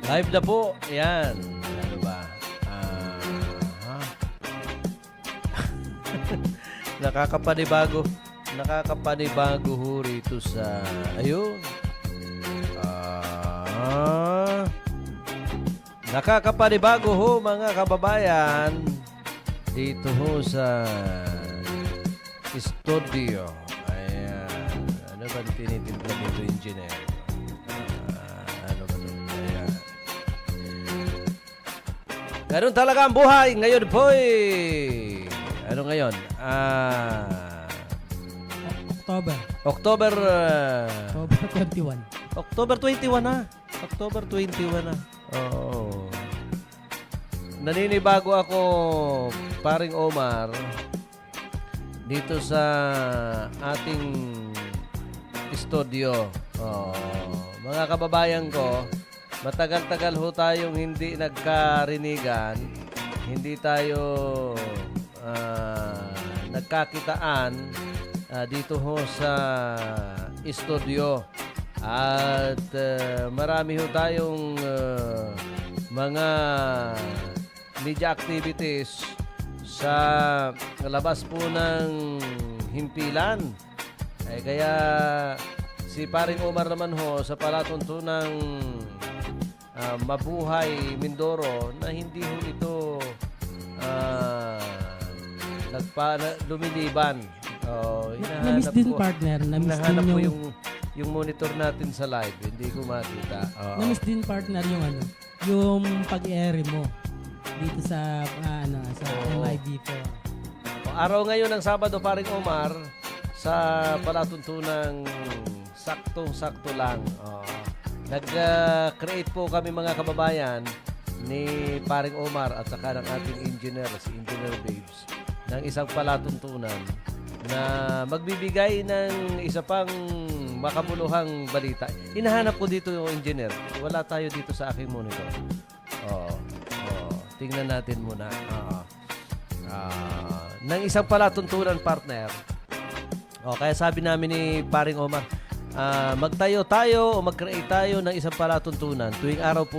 Live na po. Ayan. Ano ba? Ha? Nakakapanibago. Nakakapanibago ho rito sa... Ayun. Nakakapanibago ho mga kababayan. Dito ho sa studio. Ayan. Ano ba tinitimpla dito, engineer? Ano ba ito? Ayan. Ganun talaga ang buhay. Ngayon po ano ngayon? October. October October 21. October 21 na. October 21 na. Oo. Naninibago ako, paring Omar, dito sa ating studio. Mga kababayan ko, matagal-tagal ho tayong hindi nagkarinigan, hindi tayo nagkakitaan dito ho sa studio. At marami ho tayong mga media activities sa labas po ng himpilan. Kaya si paring Omar naman ho sa palatuntunang Mabuhay Mindoro na hindi ho ito lumiliban. Na-miss din partner. Na-miss din Hinahanap ko yung yung monitor natin sa live, hindi ko makita. na-miss din partner yung yung pag-air mo dito sa sa MIB4. Araw ngayon ng Sabado, paring Omar, sa palatuntunang saktong-sakto lang. Nag-create po kami mga kababayan ni paring Omar at saka ng ating engineer, si Engineer Babes, ng isang palatuntunan na magbibigay ng isa pang makabuluhang balita. Hinahanap ko dito yung engineer. Wala tayo dito sa aking monitor. Tingnan natin muna. Ng isang palatuntunan, partner. Kaya sabi namin ni paring Omar, magtayo tayo o mag-create tayo ng isang palatuntunan tuwing araw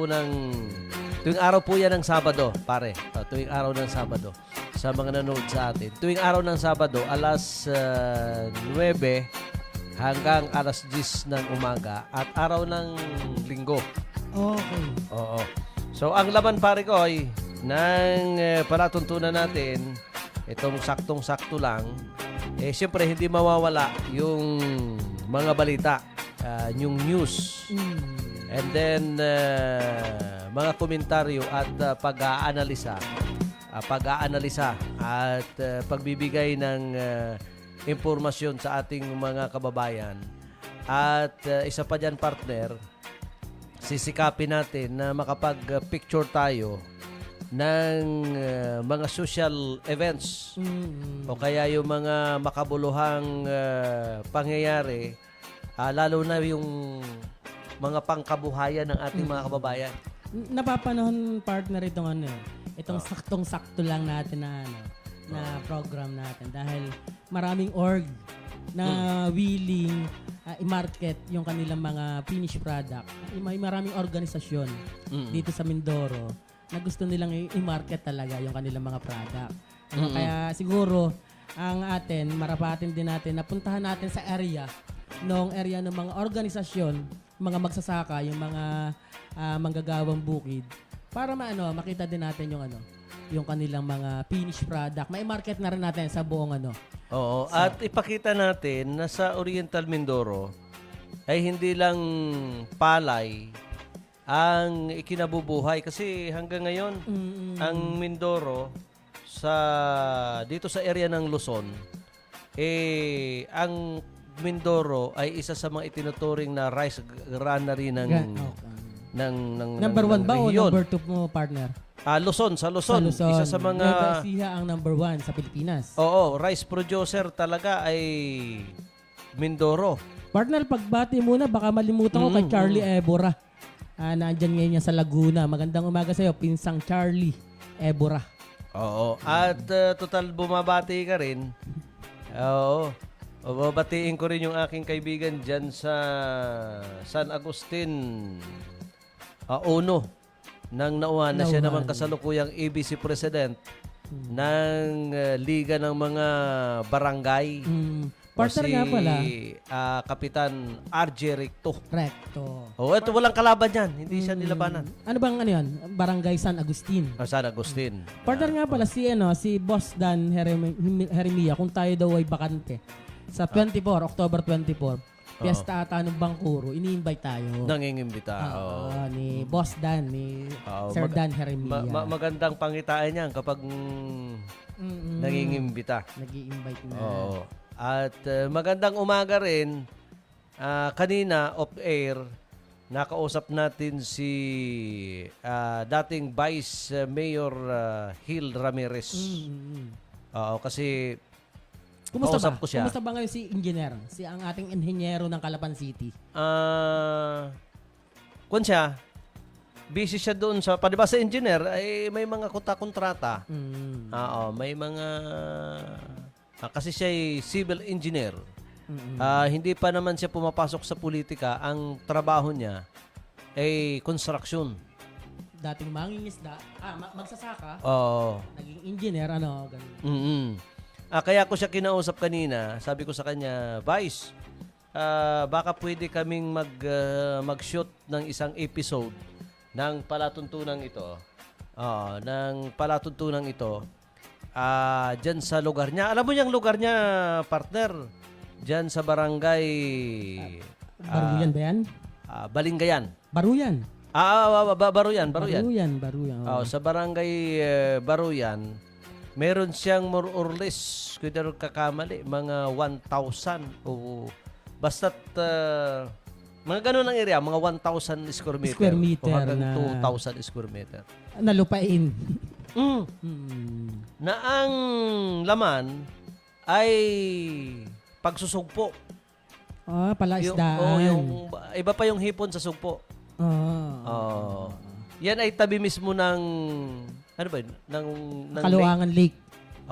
po yan ng Sabado, pare. Tuwing araw ng Sabado. Sa mga nanood sa atin. Tuwing araw ng Sabado, alas 9 hanggang alas 10 ng umaga at araw ng Linggo. Okay. Oo. So, ang laman pare ko ay ng palatuntunan natin, itong saktong-sakto lang, siyempre hindi mawawala yung mga balita, yung news. And then, mga komentaryo at pag-aanalisa at pagbibigay ng impormasyon sa ating mga kababayan. At isa pa dyan, partner, sisikapin natin na makapag-picture tayo ng mga social events o kaya yung mga makabuluhang pangyayari, lalo na yung mga pangkabuhayan ng ating mga kababayan. Napapanahon partner itong saktong-sakto lang natin na program natin dahil maraming org na willing i-market yung kanilang mga finished product. May maraming organisasyon dito sa Mindoro na gusto nilang i-market talaga yung kanilang mga product. Kaya siguro ang atin, marapatin din natin, napuntahan natin sa area ng mga organisasyon, mga magsasaka, yung mga manggagawang bukid para makita din natin yung kanilang mga finished product. May market na rin natin sa buong Oo, at ipakita natin na sa Oriental Mindoro ay hindi lang palay ang ikinabubuhay kasi hanggang ngayon ang Mindoro dito sa area ng Luzon ang Mindoro ay isa sa mga itinuturing na rice granary ng number 1 ba o rehiyon. number 2 mo, partner? Luzon, sa Luzon. Isa sa mga... Nueva Ecija ang number 1 sa Pilipinas. Oo, rice producer talaga ay Mindoro. Partner, pagbati muna, baka malimutan ko kay Charlie Ebora. Naandyan ngayon niya sa Laguna. Magandang umaga sa'yo, pinsang Charlie Ebora. Oo. At total bumabati ka rin. Oo. Babatiin ko rin yung aking kaibigan dyan sa San Agustin. Uno nang nauhan na siya naman Nauhan. kasalukuyang ABC President ng Liga ng mga Barangay. Partner nga pala. Kapitan RJ Recto. Recto. Ito walang kalaban yan. Hindi siya nilabanan. Ano bang ano yun? Barangay San Agustin. San Agustin. Partner nga pala si Boss Dan Jeremia kung tayo daw ay bakante. Sa 24, October 24, Fiesta ata ng Bangkuro, ini-invite tayo. Nangingimbita. Ni Boss Dan, ni Sir Dan Jeremia. Magandang pangitain yan kapag nangingimbita. Nag-i-invite na. Oo. At magandang umaga rin. Kanina, off-air, nakausap natin si dating Vice Mayor Hil Ramirez. Oo, kasi Kumusta kausap ba? ko siya. Kumusta ba ngayon si Engineer? Si ang ating inhenyero ng Calapan City. Kung siya, busy siya doon sa, pa, di ba sa engineer, ay may mga kontrata. Oo, may mga, kasi siya ay civil engineer. Hindi pa naman siya pumapasok sa politika. Ang trabaho niya ay construction. Dating mangingisda, magsasaka, Oo. naging engineer, ganun. Kaya ko siya kinausap kanina. Sabi ko sa kanya, Vice, baka pwede kaming mag-shoot ng isang episode ng palatuntunan ito. Diyan sa lugar niya. Alam mo yung lugar niya, partner? Diyan sa barangay Baruyan ba yan? Balinggayan. Baruyan. Baruyan. Baruyan. Sa barangay Baruyan, meron siyang more or less, kung hindi rin kakamali, mga 1,000 o basta't mga ganun ang area, mga 1,000 square meter. Square meter o hanggang na- 2,000 square meter. Nalupain. Na ang laman ay pagsusugpo. Palaisdaan. Iba pa yung hipon sa sugpo. Yan ay tabi mismo ng ano ba yun? Ng Kaluwangan Lake.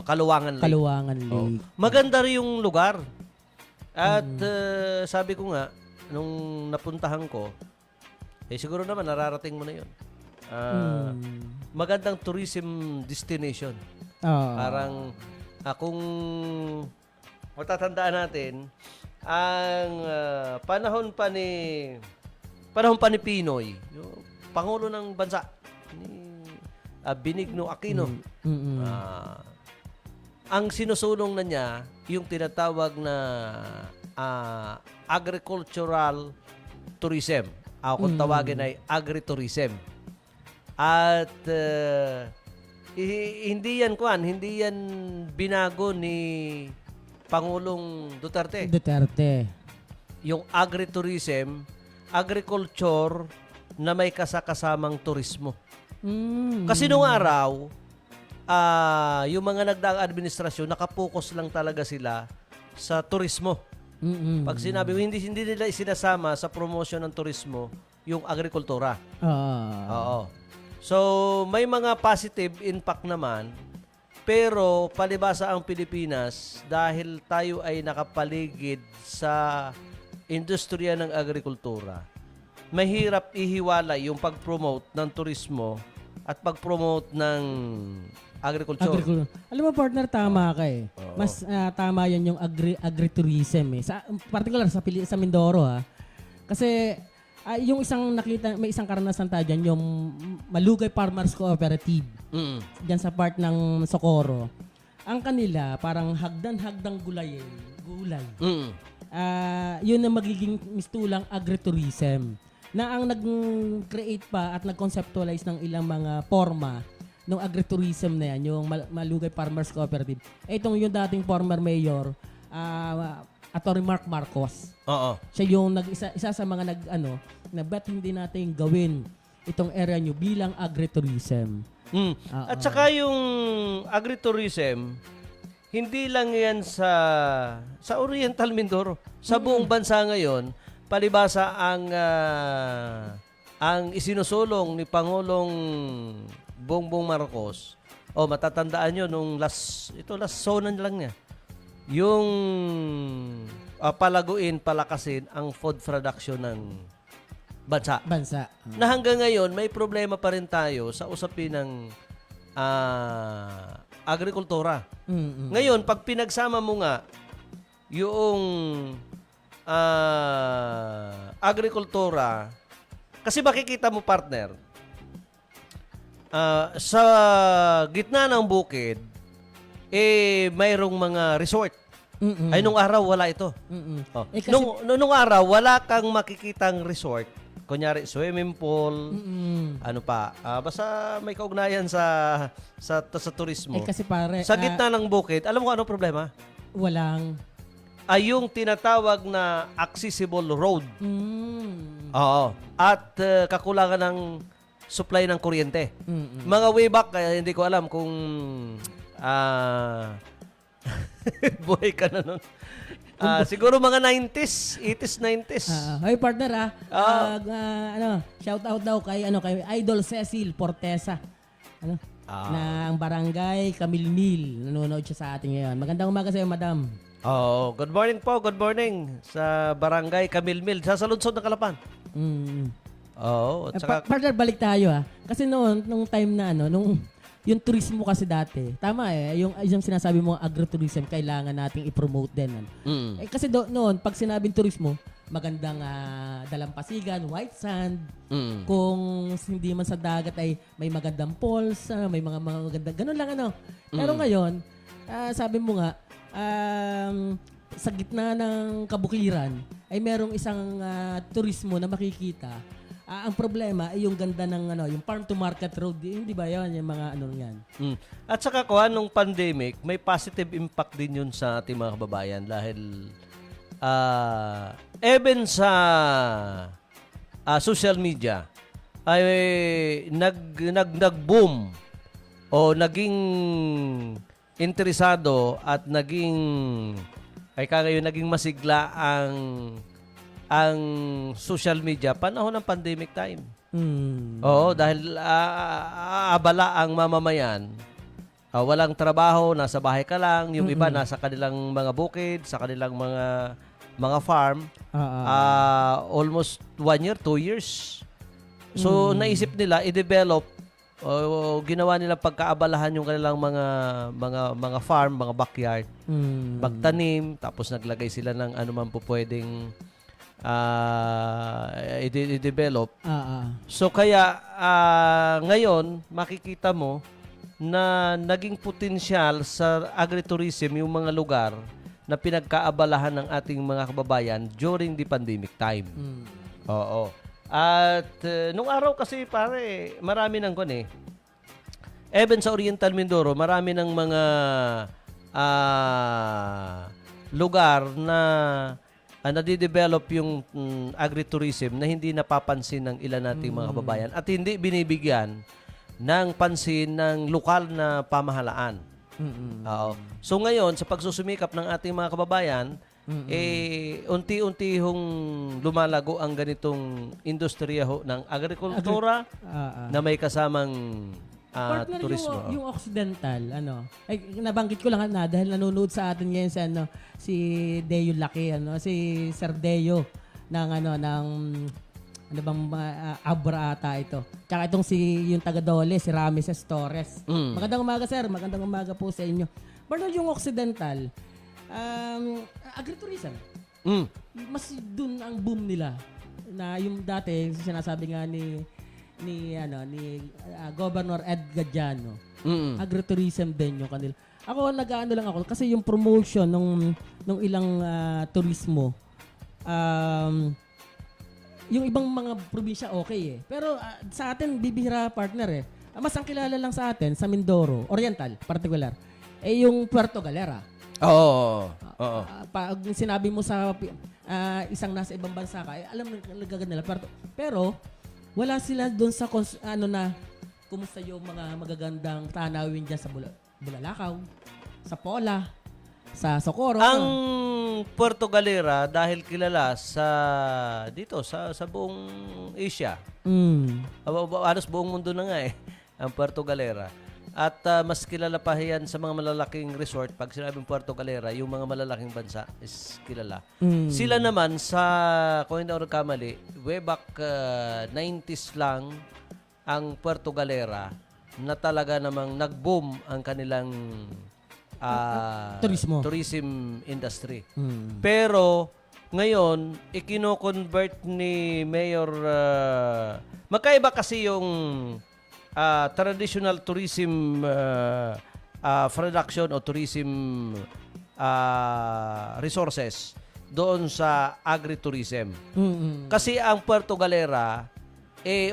Kaluwangan Lake. Kaluwangan Lake. Maganda rin yung lugar. At sabi ko nga, nung napuntahan ko, siguro naman nararating mo na yun. Magandang tourism destination. Parang kung matatandaan natin, ang panahon pa ni Pinoy, yung Pangulo ng Bansa, ni Benigno Aquino, ang sinusulong na niya yung tinatawag na agricultural tourism. Kung tawagin ay agritourism. At hindi yan binago ni Pangulong Duterte. Yung agritourism, agriculture na may kasakasamang turismo. Kasi noong araw, yung mga nagdaang administrasyon, nakapokus lang talaga sila sa turismo. Pag sinabi, hindi nila isinasama sa promotion ng turismo yung agrikultura. Oo. So, may mga positive impact naman, pero palibasa ang Pilipinas dahil tayo ay nakapaligid sa industriya ng agrikultura. Mahirap ihiwalay yung pag-promote ng turismo at pag-promote ng agriculture. Alam mo, partner, tama ka eh. Mas tama yan yung agritourism eh. Particular sa Mindoro ha. Kasi yung may isang karanasan tayo dyan, yung Malugay Farmers Cooperative. Dyan sa part ng Socorro. Ang kanila, parang hagdan-hagdang gulay. Yun ang magiging mistulang agritourism. Na ang nag-create pa at nag-conceptualize ng ilang mga forma ng agritourism na yan, yung Malugay Farmers Cooperative. Itong yung dating former mayor, Atty. Mark Marcos. Oo. Siya yung isa sa mga na ba't hindi natin gawin itong area nyo bilang agritourism. At saka yung agritourism, hindi lang yan sa Oriental Mindoro. Sa buong bansa ngayon, palibasa ang isinusulong ni Pangulong Bongbong Marcos, matatandaan nyo nung last sonan lang niya, yung palakasin ang food production bansa. Na hanggang ngayon, may problema pa rin tayo sa usapin ng agrikultura. Ngayon, pag pinagsama mo nga yung agrikultura, kasi makikita mo, partner, sa gitna ng bukid, mayroong mga resort. Ay, nung araw, wala ito. Oh. Eh, kasi- Nung araw, wala kang makikitang resort. Kunyari, swimming pool, ano pa. Basta may kaugnayan sa turismo. Eh kasi pare, Sa gitna ng bukid, alam mo kung ano problema? walang Yung tinatawag na accessible road. mm, Oo. At kakulangan ng supply ng kuryente. Mga way back, kaya hindi ko alam kung buhay ka na nun. Siguro mga 90s, 80s, 90s. Hoy partner shout out daw kay Idol Cecil Portesa. Na ang barangay Camilmil. Nanonood siya sa atin ngayon. Magandang umaga sa iyo, madam. Good morning po, good morning sa barangay Camilmil, sa Saludsod ng Kalapan. At saka Partner, balik tayo Kasi noon, nung time na yung turismo kasi dati, tama yung sinasabi mo agritourism, kailangan nating i-promote din. Kasi noon, pag sinabing turismo, magandang dalampasigan, white sand. Kung hindi man sa dagat ay may magandang falls, may mga magandang, ganun lang Pero ngayon, sabi mo nga, sa gitna ng kabukiran ay merong isang turismo na makikita. Ang problema ay yung ganda ng yung farm to market road, hindi ba 'yan yung mga yan? At saka nung pandemic, may positive impact din yun sa ating mga kababayan dahil even sa social media ay nag-boom o naging interesado at naging masigla ang social media panahon ng pandemic time. Oo, dahil abala ang mamamayan. Walang trabaho, nasa bahay ka lang. Yung iba nasa kanilang mga bukid, sa kanilang mga farm. Almost 1 year, 2 years. So, naisip nila, i-develop, ginawa nila pagkaabalahan yung kanilang mga farm, mga backyard. Magtanim, tapos naglagay sila ng anuman po pwedeng i-develop. So kaya ngayon makikita mo na naging potensyal sa agritourism yung mga lugar na pinagkaabalahan ng ating mga kababayan during the pandemic time. Oo. At nung araw kasi pare, marami ng even sa Oriental Mindoro, marami ng mga lugar na nadidevelop yung agritourism na hindi napapansin ng ilan nating mga kababayan at hindi binibigyan ng pansin ng lokal na pamahalaan. Oo. So ngayon, sa pagsusumikap ng ating mga kababayan, unti-unti hong lumalago ang ganitong industriya ng agrikultura na may kasamang Partner, turismo. yung Occidental, ay nabanggit ko lang dahil nanonood sa atin ngayon si Deo Laki, si Sir Deo ng Abra ata ito. Tsaka itong yung taga Dole, si Rameses Torres. Magandang umaga, sir. Magandang umaga po sa inyo. Partner, yung Occidental, agritourism. Mas dun ang boom nila. Na yung dati, sinasabi nga ni Governor Ed Gadiano. Agritourism din yung kanila. Ako lang ako kasi yung promotion nung ilang turismo yung ibang mga probinsya okay Pero sa atin bibihira, partner Mas ang kilala lang sa atin sa Mindoro, Oriental particular, yung Puerto Galera. Oo. Pag sinabi mo sa isang nasa ibang bansa ka, alam mo nila pero wala sila doon sa kumusta yung mga magagandang tanawin dyan sa Bulalakaw, sa Pola, sa Socorro. Ang Puerto Galera dahil kilala dito sa buong Asia. Halos buong mundo na nga ang Puerto Galera. At mas kilala pa yan sa mga malalaking resort. Pag sinabing Puerto Galera, yung mga malalaking bansa is kilala. Sila naman sa, kung hindi ako nagkamali, way back 90s lang ang Puerto Galera na talaga namang nag-boom ang kanilang tourism industry. Pero ngayon, ikino-convert ni Mayor magkaiba kasi yung traditional tourism production o tourism resources doon sa agritourism. Kasi ang Puerto Galera,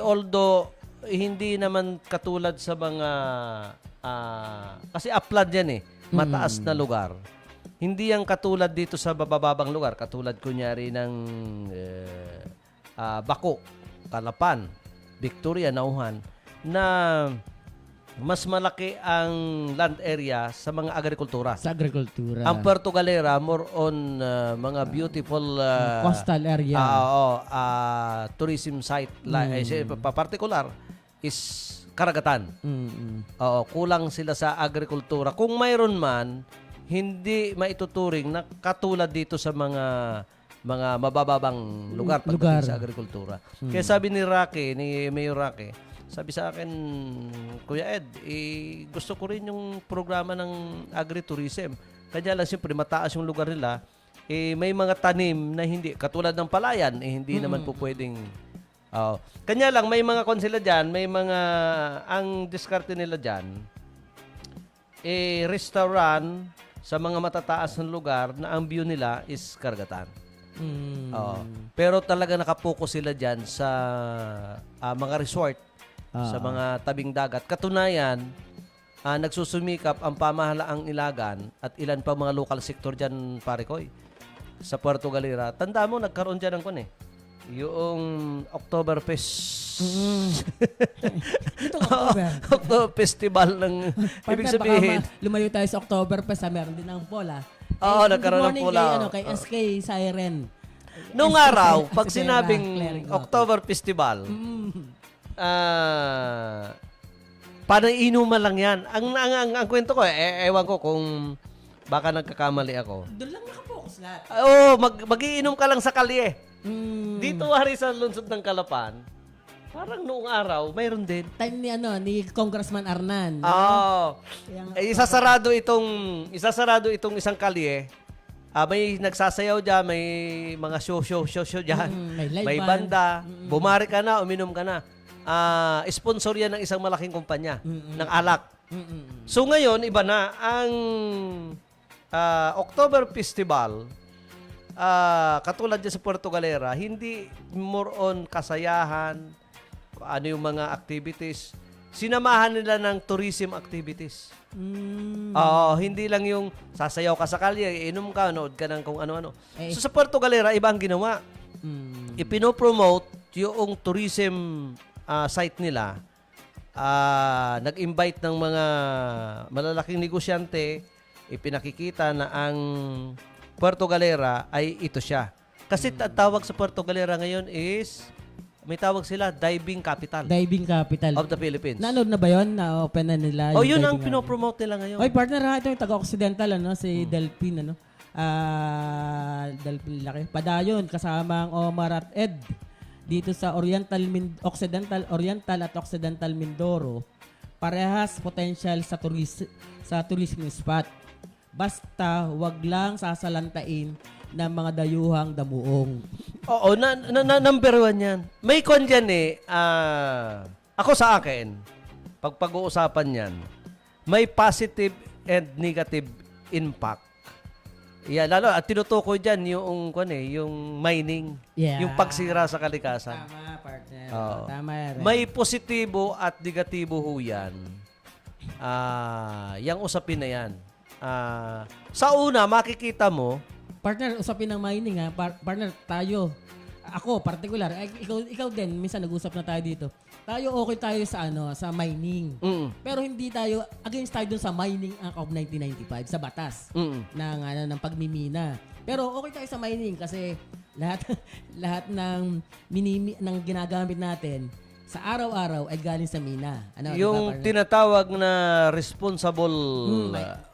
although hindi naman katulad sa mga kasi upland yan mataas na lugar. Hindi yan katulad dito sa bababang lugar, katulad kunyari ng Bako, Calapan, Victoria, Nauhan, na mas malaki ang land area sa mga agrikultura. Sa agrikultura. Ang Puerto Galera, more on mga beautiful coastal area. Tourism site. Particular is karagatan. Oo, kulang sila sa agrikultura. Kung mayroon man, hindi maituturing na katulad dito sa mga mabababang lugar pagdating sa agrikultura. Kaya sabi ni Mayor Roque, sabi sa akin, Kuya Ed, gusto ko rin yung programa ng agritourism. Kanya lang siyempre mataas yung lugar nila, may mga tanim na hindi, katulad ng palayan, hindi naman po pwedeng. Kanya lang, may mga konsila dyan, may mga, ang diskarte nila dyan, restaurant sa mga matataas ng lugar na ang view nila is karagatan. Pero talaga nakapokus sila dyan sa mga resort, sa mga tabing dagat. Katunayan, nagsusumikap ang pamahalaang Ilagan at ilan pa mga local sector dyan, pare ko, sa Puerto Galera. Tanda mo, nagkaroon dyan ng yung Oktoberfest. Ito October. October Festival ng ibig sabihin. Lumayo tayo sa Oktoberfest, meron din ang pola. Oo, nagkaroon ng pola. Kay SK Siren. Noong araw, pag sinabing October Festival, panainuman lang yan. Ang kwento ko, ewan ko kung baka nagkakamali ako. Doon lang nakapokus lahat. Oo, mag-iinom ka lang sa kalye. Dito hari sa lungsod ng Calapan, parang noong araw, mayroon din. Time ni Congressman Arnan. Oo. Isasarado itong isang kalye. May nagsasayaw dyan, may mga show dyan. May banda. Bumari ka na, uminom ka na. Sponsor yan ng isang malaking kumpanya ng alak. So ngayon, iba na. Ang October Festival, katulad dyan sa Puerto Galera, hindi more on kasayahan, ano yung mga activities. Sinamahan nila ng tourism activities. Hindi lang yung sasayaw ka sa kalye, inom ka, nood ka ng kung ano-ano. So sa Puerto Galera, iba ang ginawa. Ipinopromote yung tourism site nila. Nag-invite ng mga malalaking negosyante, ipinakikita na ang Puerto Galera ay ito siya. Kasi tawag sa Puerto Galera ngayon is, may tawag sila, diving capital. Diving capital. Of the Philippines. Nanood na ba yun? Na-open na nila? Yun ang pinopromote nila ngayon. Oy, partner ito yung taga-Occidental, si Delphin, Delphin Laki. Padayon, kasama ang Omar at Ed. Dito sa Occidental at Occidental Mindoro. Parehas potential sa tourism spot. Basta wag lang sasalantain ng mga dayuhang damuong. Oo, number one yan. May kon dyan ako sa akin, pag-uusapan yan, may positive and negative impact. Lalo, at tinutukoy dyan yung mining, yung pagsira sa kalikasan. Tama, partner. Tama yan. May positibo at negatibo ho yan. Yang usapin na yan. Sa una, makikita mo, partner, usapin ng mining partner, tayo. Ako, particular. Ikaw din, minsan nag-usap na tayo dito. Tayo okay tayo sa mining. Pero hindi tayo, against tayo dun sa Mining Act of 1995, sa batas ng pagmimina. Pero okay tayo sa mining kasi lahat ng ginagamit natin sa araw-araw ay galing sa mina. Ano, Yung di ba, partner? tinatawag na responsible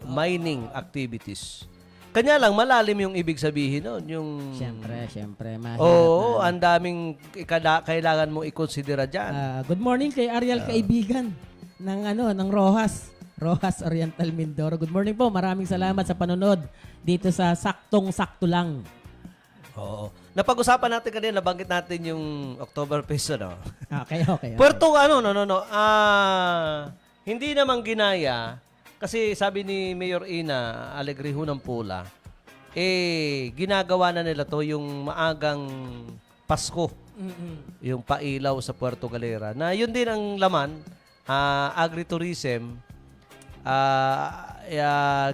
mining activities. Kanya lang malalim yung ibig sabihin nun. Yung Siyempre. Mahirap Oo, na. ang daming kailangan mo i-considera dyan. Good morning kay Ariel kaibigan ng Rojas. Rojas Oriental Mindoro. Good morning po. Maraming salamat sa panonood dito sa Saktong-Sakto Lang. Oo. Napag-usapan natin kanina, nabanggit natin yung Oktoberfest, ano? Okay. Puerto, hindi naman ginaya, kasi sabi ni Mayor Ina Alegrejo ng Pula, ginagawa na nila to yung maagang Pasko, yung pailaw sa Puerto Galera, na yun din ang laman, agritourism,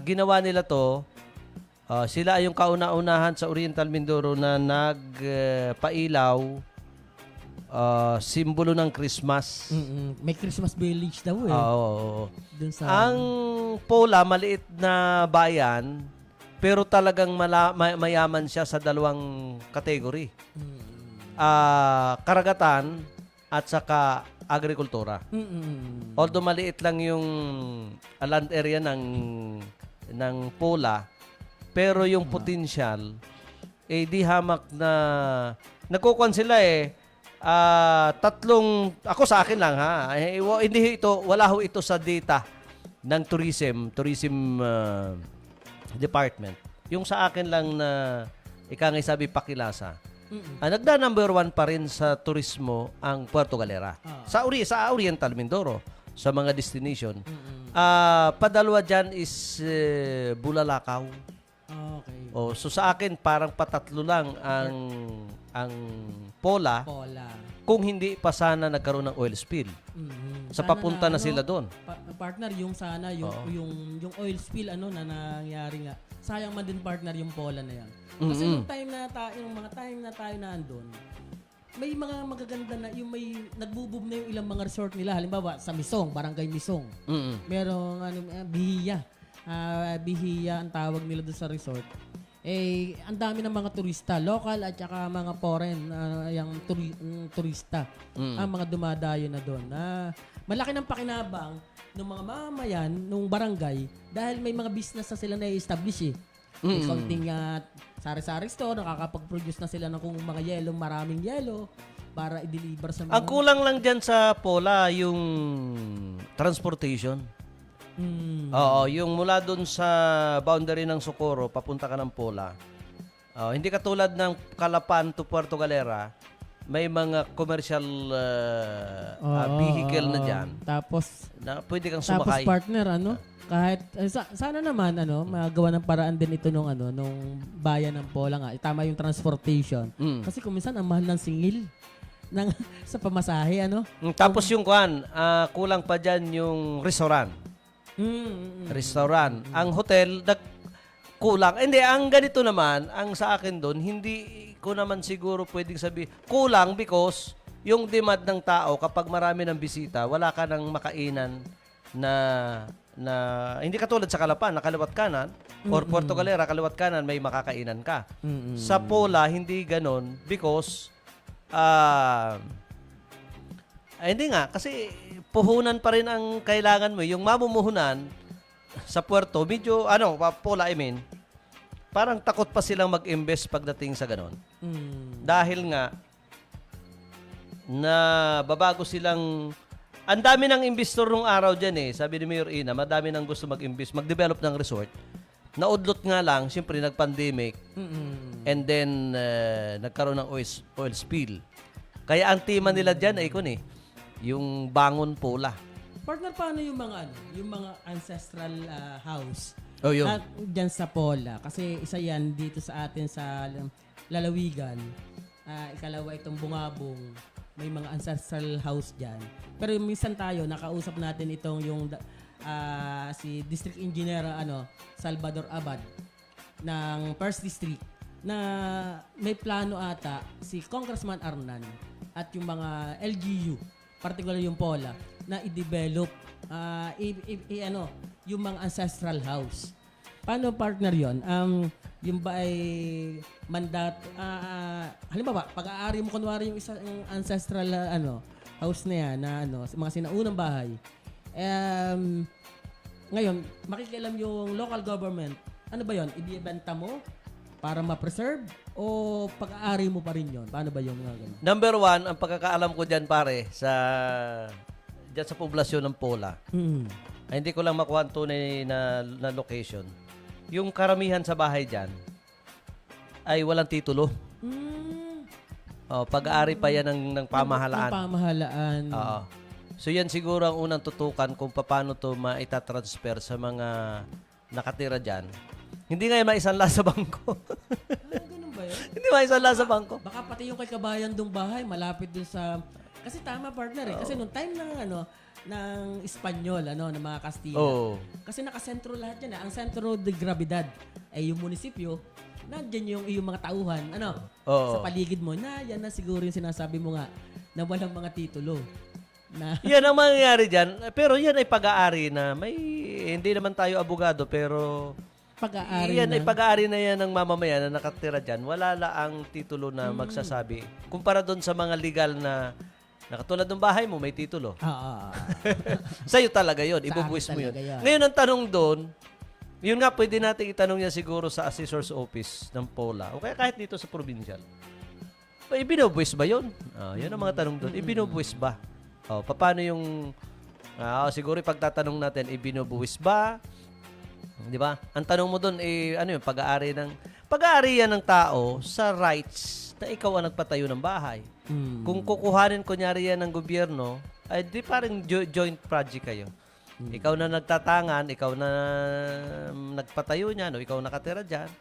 ginawa nila to. Sila yung kauna-unahan sa Oriental Mindoro na nagpailaw, simbolo ng Christmas. May Christmas village daw eh. Oo. Dun sa Ang Pola, maliit na bayan, pero talagang mayaman siya sa dalawang kategory. Karagatan at saka agrikultura. Although maliit lang yung land area ng Pola, pero yung potential, di hamak na, nagkukuhan sila ako sa akin lang ha, wala ho ito sa data ng tourism department. Yung sa akin lang na, ika nga sabi pakilasa, nagda number 1 pa rin sa turismo ang Puerto Galera. Sa Oriental Mindoro, sa mga destination. Padalwa dyan is Bulalakaw. Okay. So sa akin parang patatlo lang ang Pola kung hindi pa sana nagkaroon ng oil spill. Sa Sana papunta na sila doon. Partner, yung sana yung oil spill na nangyari nga. Sayang man din partner yung Pola na yan. Kasi yung mga time na tayo na andun, may mga magaganda na yung may nagbubub na yung ilang mga resort nila. Halimbawa sa Misong, Barangay Misong. Merong Bihiya. Bihiya ang tawag nila doon sa resort. Ang dami ng mga turista, local at saka mga foreign, yung turista, ang mga dumadayo na doon. Malaki ng pakinabang ng mga mamayan, ng barangay, dahil may mga business na sila na-establish eh. May konting sari-sari store, nakakapag-produce na sila ng kung mga yelo, maraming yelo, para i-deliver sa mga... Ang kulang lang dyan sa Pola, yung transportation. Oo, yung mula doon sa boundary ng Socorro, papunta ka ng Pola. Hindi katulad ng Calapan to Puerto Galera, may mga commercial vehicle na dyan. Tapos Na pwede kang sumakay. partner, kahit sana naman magawa ng paraan din ito nung bayan ng Pola nga. Tama yung transportation. Kasi kung minsan ang mahal ng singil sa pamasahe, Tapos yung kulang pa dyan yung restaurant. Restaurant. Ang hotel, kulang. Hindi, ang ganito naman, ang sa akin doon, hindi ko naman siguro pwedeng sabihin, kulang because yung demand ng tao, kapag marami ng bisita, wala ka nang makainan na hindi katulad sa Calapan, na kaliwat kanan, or Puerto Galera, kaliwat kanan, may makakainan ka. Sa Pola, hindi ganon because, hindi nga, kasi puhunan pa rin ang kailangan mo. Yung mamumuhunan sa Puerto, medyo, Pola, parang takot pa silang mag-invest pagdating sa ganon. Dahil nga, na babago silang, ang dami ng investor nung araw dyan sabi ni Mayor Ina, madami nang gusto mag-invest, mag-develop ng resort. Naudlot nga lang, siyempre nag-pandemic, and then nagkaroon ng oil spill. Kaya ang tema nila dyan ay yung Bangon Pola. Partner, paano yung mga ancestral house? Yun. Dyan sa Pola. Kasi isa yan dito sa atin sa Lalawigan. Ikalawa itong Bungabong. May mga ancestral house dyan. Pero minsan tayo, nakausap natin si District Engineer Salvador Abad ng First District na may plano ata si Congressman Arnan at yung mga LGU, particular yung Pola, na i-develop yung mga ancestral house. Paano partner yon? Yung ba ay halimbawa, pag-aari mo kunwari yung isang ancestral house na yan, na ano, mga sinaunang bahay, ngayon, makikialam yung local government. Ano ba yon? Ibibenta mo para ma-preserve o pag-aari mo pa rin yon? Paano ba yung mga ganun? Number one, ang pagkakaalam ko dyan, pare, dyan sa poblasyon ng Pola, ay hindi ko lang makuha ang tunay na location. Yung karamihan sa bahay dyan ay walang titulo. Pag-aari pa yan ng pamahalaan. Ng pamahalaan. Oo. So yan siguro ang unang tutukan kung paano to maitatransfer sa mga nakatira dyan. Hindi nga maisanla sa bangko. Ganun ba yun? Hindi maisanla sa bangko. Baka pati yung kay kabayan dong bahay, malapit dun sa... Kasi tama, partner eh. Kasi nung time ng Espanyol, ng mga Kastila. Oo. Kasi nakasentro lahat yan. Ang sentro de gravidad ay yung munisipyo. Nandiyan yung mga tauhan. Oo. Sa paligid mo. Yan na siguro yung sinasabi mo nga na walang mga titulo. Yan ang mangyayari dyan. Pero yan ay pag-aari na hindi naman tayo abogado, pero pag-aari yan na. ay pag-aari na yan ng mamamayan na nakatira dyan. Wala ang titulo na magsasabi. Kumpara doon sa mga legal na katulad ng bahay mo, may titulo. Sa'yo talaga yun. Ibubuwis mo yun. Ngayon ang tanong doon, yun nga pwede natin itanong niya siguro sa assessor's office ng Pola o kaya kahit dito sa provincial. Ibinubuwis ba yun? Yun ang mga tanong doon. Ibinubuwis ba? Paano yung siguro ipagtatanong natin, ibinubuwis ba? Di ba? Ang tanong mo doon yung pag-aari yan ng tao sa rights na ikaw ang nagpatayo ng bahay. Kung kukuhanin kunyari yan ng gobyerno, ay di parang joint project kayo. Ikaw na nagtatangan, ikaw na nagpatayo niyan, ikaw nakatira diyan.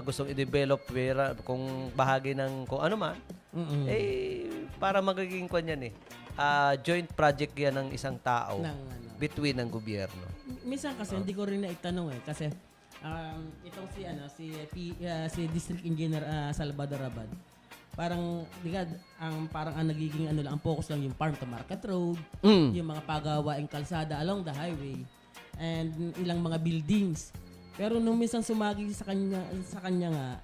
Gustong i-develop kung bahagi ng kung ano man. Para magiging kanyan joint project yan ng isang tao between ng gobyerno. Minsan kasi hindi ko rin naitanong kasi itong si District Engineer Salvador Abad, parang parang ang nagiging ang focus lang yung farm to market road, yung mga pagawaing kalsada along the highway, and ilang mga buildings. Pero nung minsan sumagi sa kanya nga,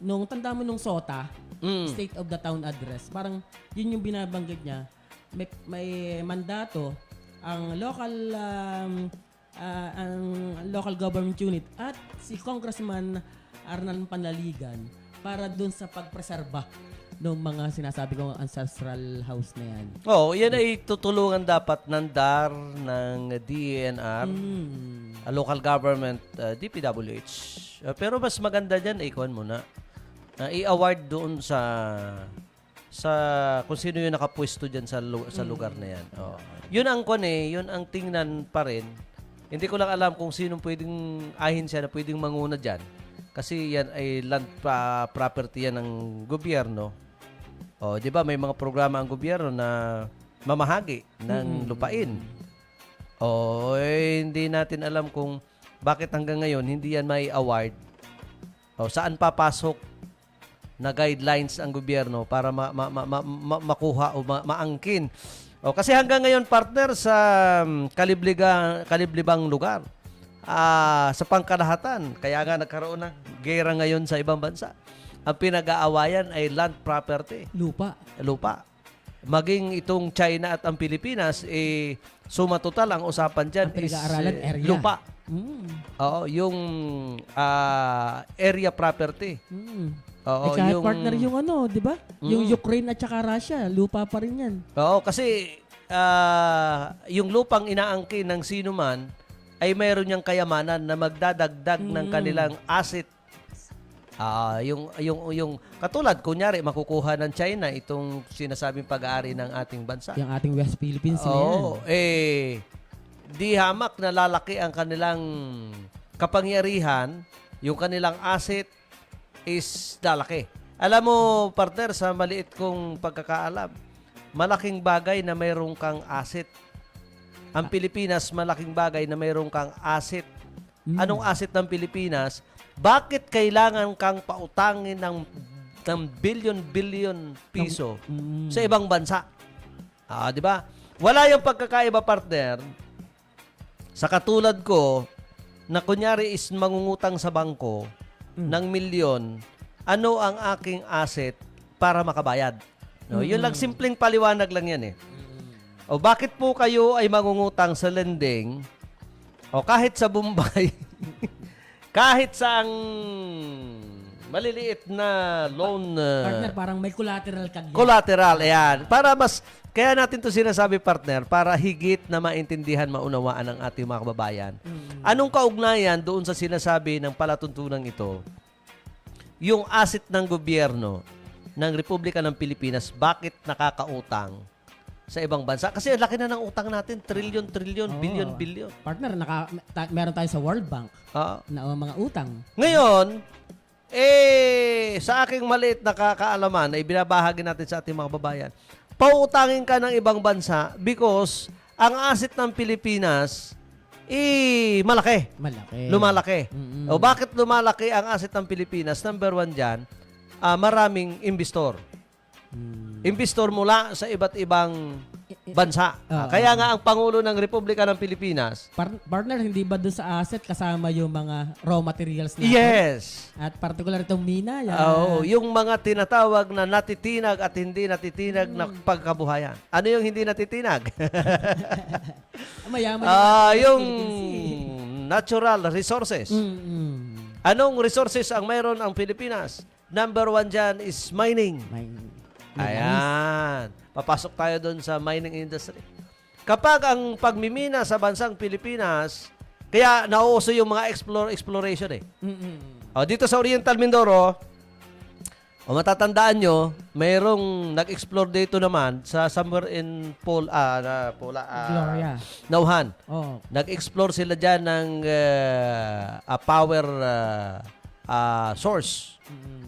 nung tanda mo nung SOTA, State of the Town Address, parang yun yung binabanggit niya. May mandato ang local government unit at si Congressman Arnan Panlaligan para dun sa pagpreserba ng mga sinasabi kong ancestral house na yan. Yan ay tutulungan dapat ng DAR, ng DENR, local government, DPWH. Pero mas maganda dyan, ikuhan mo na. I-award doon sa kung sino yung nakapwesto dyan sa lugar na yan. Yun ang yun ang tingnan pa rin. Hindi ko lang alam kung sino pwedeng ahinsya na pwedeng manguna dyan. Kasi yan ay land property yan ng gobyerno. Di ba may mga programa ang gobyerno na mamahagi ng lupain. Hindi natin alam kung bakit hanggang ngayon hindi yan may award. Saan papasok na guidelines ang gobyerno para makuha o maangkin. Kasi hanggang ngayon, partner, sa kaliblibang lugar, sa pangkalahatan, kaya nga nagkaroon ng gera ngayon sa ibang bansa. Ang pinag-aawayan ay land property. Lupa. Maging itong China at ang Pilipinas, suma total ang usapan dyan is area. Lupa. Yung area property. Kahit partner yung di ba? Yung Ukraine at saka Russia, lupa pa rin yan. Kasi yung lupang inaangkin ng sino man ay mayroon niyang kayamanan na magdadagdag ng kanilang asset. Yung katulad, kunyari, makukuha ng China itong sinasabing pag-aari ng ating bansa. Yung ating West Philippines na yan. Di hamak na lalaki ang kanilang kapangyarihan, yung kanilang asset is lalaki. Alam mo, partner, sa maliit kong pagkakaalam, malaking bagay na mayroong kang asset. Ang Pilipinas, malaking bagay na mayroong kang asset. Anong asset ng Pilipinas? Bakit kailangan kang pautangin ng billion piso sa ibang bansa? Di ba? Wala yung pagkakaiba, partner. Sa katulad ko, na kunyari is mangungutang sa bangko ng milyon, ano ang aking asset para makabayad? Yun lang, simpleng paliwanag lang yan O bakit po kayo ay mangungutang sa lending o kahit sa Bombay, kahit sa ang maliliit na loan Partner, parang may collateral ka. collateral, ayan. Para mas, kaya natin to sinasabi, partner, para higit na maintindihan, maunawaan ng ating mga kababayan. Anong kaugnayan doon sa sinasabi ng palatuntunan ito? Yung asset ng gobyerno ng Republika ng Pilipinas, bakit nakakautang sa ibang bansa? Kasi ang laki na ng utang natin, trillion, billion. Partner, meron tayo sa World Bank Ah. na mga utang. Ngayon, sa aking maliit na kaalaman na ibinabahagi natin sa ating mga babayan, pauutangin ka ng ibang bansa because ang asset ng Pilipinas, malaki. Malaki. Lumalaki. Mm-mm. O bakit lumalaki ang asset ng Pilipinas? Number one dyan, maraming investor. Investor mula sa iba't ibang bansa. Kaya nga ang Pangulo ng Republika ng Pilipinas, Partner, hindi ba doon sa asset kasama yung mga raw materials natin? yes. At particular itong mina. Yan. Oo, yung mga tinatawag na natitinag at hindi natitinag na pagkabuhayan. Ano yung hindi natitinag? Mayaman Yung Philippines, natural resources. Anong resources ang mayroon ang Pilipinas? Number one dyan is mining. Ayan. Papasok tayo doon sa mining industry. Kapag ang pagmimina sa bansang Pilipinas, kaya nauuso yung mga exploration eh. O, dito sa Oriental Mindoro, o matatandaan nyo, mayroong nag-explore dito naman sa somewhere in Gloria. Nauhan. Oh. Nag-explore sila dyan ng power source.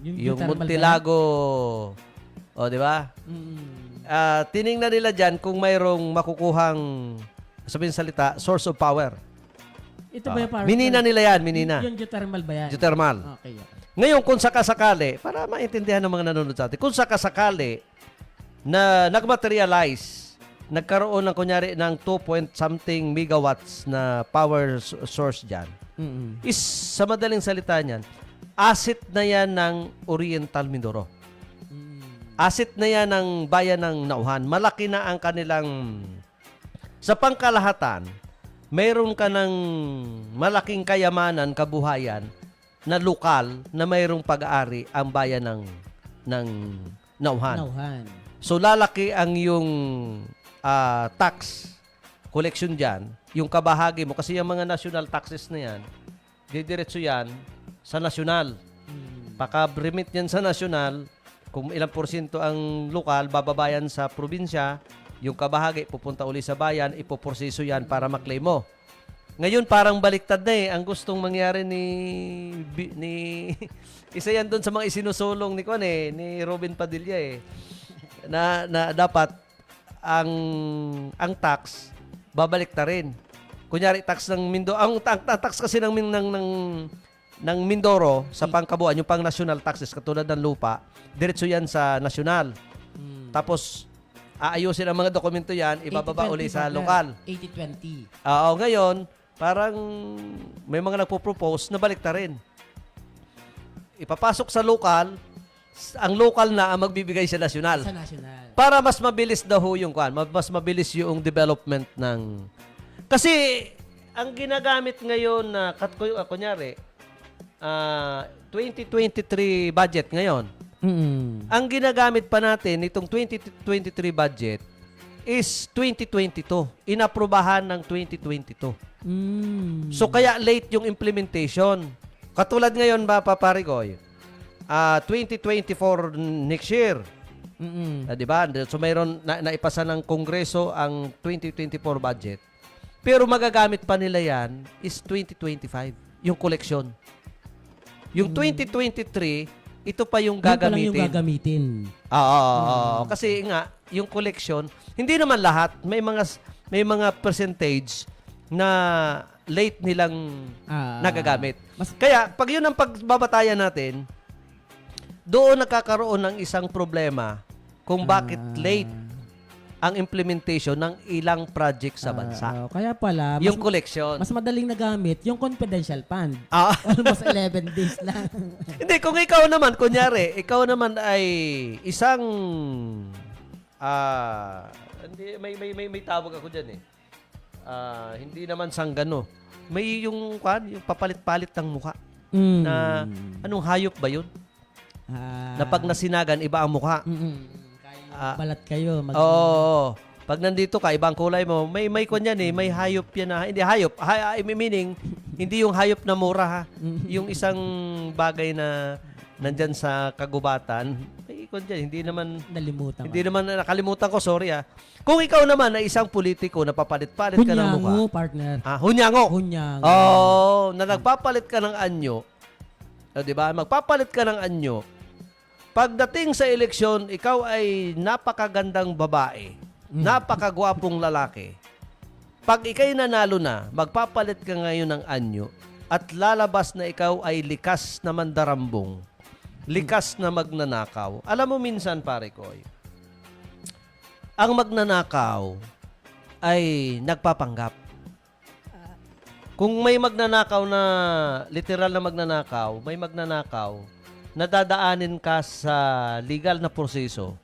Yung geothermal Montilago. O, di ba? Tiningnan nila dyan kung mayroong makukuhang, sabihin salita, source of power. Ito ba yung parang... Minina nila yan, minina. Yung geothermal ba yan? Geothermal. Okay. Ngayon, kung sakasakali, para maintindihan ng mga nanonood sa atin, kung sakasakali na nagmaterialize, nagkaroon ng kunyari ng 2 point something megawatts na power source dyan, is sa madaling salita niyan, asset na yan ng Oriental Mindoro. Asset na yan ng bayan ng Nauhan. Malaki na ang kanilang... Sa pangkalahatan, mayroon ka ng malaking kayamanan, kabuhayan, na lokal na mayroong pag-aari ang bayan ng Nauhan. So, lalaki ang yung tax collection dyan, yung kabahagi mo. Kasi yung mga national taxes na yan, didiretso yan sa nasyonal. Paka-remit yan sa nasyonal, kung ilang porsyento ang lokal, bababayan sa probinsya, yung kabahagi pupunta uli sa bayan, ipoproseso yan para maklaim mo. Ngayon parang baliktad na eh. Ang gustong mangyari ni isa yan doon sa mga isinusulong ni Robin Padilla eh. Na dapat ang tax babalik ta rin. Kunyari tax ng Mindoro, ang tax kasi ng Mindoro sa pangkabuuan, yung pang national taxes katulad ng lupa, diretso yan sa nasyonal. Tapos, aayusin ang mga dokumento yan, ibababa uli sa lokal. 80-20. Oo, ngayon, parang may mga nagpo-propose na balik ta rin. Ipapasok sa lokal, ang lokal na ang magbibigay sa nasyonal. Sa nasyonal. Para mas mabilis daw yung mas mabilis yung development ng... Kasi, ang ginagamit ngayon na, kunyari, 2023 budget ngayon, ang ginagamit pa natin itong 2023 budget is 2022. Inaprubahan ng 2022. So kaya late yung implementation. Katulad ngayon ba, Paparigoy? 2024 next year. Diba? So mayroon naipasa ng Kongreso ang 2024 budget. Pero magagamit pa nila yan is 2025. Yung collection. Yung 2023 ito pa yung gagamitin. Yung gagamitin. Kasi nga, yung collection, hindi naman lahat. May mga percentage na late nilang nagagamit. Kaya, pag yun ang pagbabatayan natin, doon nakakaroon ng isang problema kung bakit late ang implementation ng ilang project sa bansa. Kaya pala, yung collection. Mas madaling nagamit yung confidential fund. Almost 11 days lang. Hindi, kung ikaw naman, kunyari, ikaw naman ay isang hindi, may tawag ako dyan eh. Hindi naman sanggano. May yung papalit-palit ng mukha. Na, anong hayop ba yun? Na pag nasinagan, iba ang mukha. Balat kayo. Oo. Pag nandito ka, ibang kulay mo, may kunyan eh, may hayop yan na, hindi hayop, meaning, hindi yung hayop na mura ha. Yung isang bagay na nandyan sa kagubatan, may kunyan, hindi naman nakalimutan ko, sorry ha. Kung ikaw naman na isang politiko na papalit-palit ka ng mukha. Hunyango, partner. Hunyango. Hunyango. Oo, na nagpapalit ka ng anyo, di ba? Magpapalit ka ng anyo, pagdating sa eleksyon, ikaw ay napakagandang babae. Napakagwapong lalaki. Pag ikay nanalo na, magpapalit ka ngayon ng anyo at lalabas na ikaw ay likas na mandarambong, likas na magnanakaw. Alam mo minsan, pare ko, ang magnanakaw ay nagpapanggap. Kung may magnanakaw na, literal na magnanakaw, may magnanakaw, nadadaanin ka sa legal na proseso,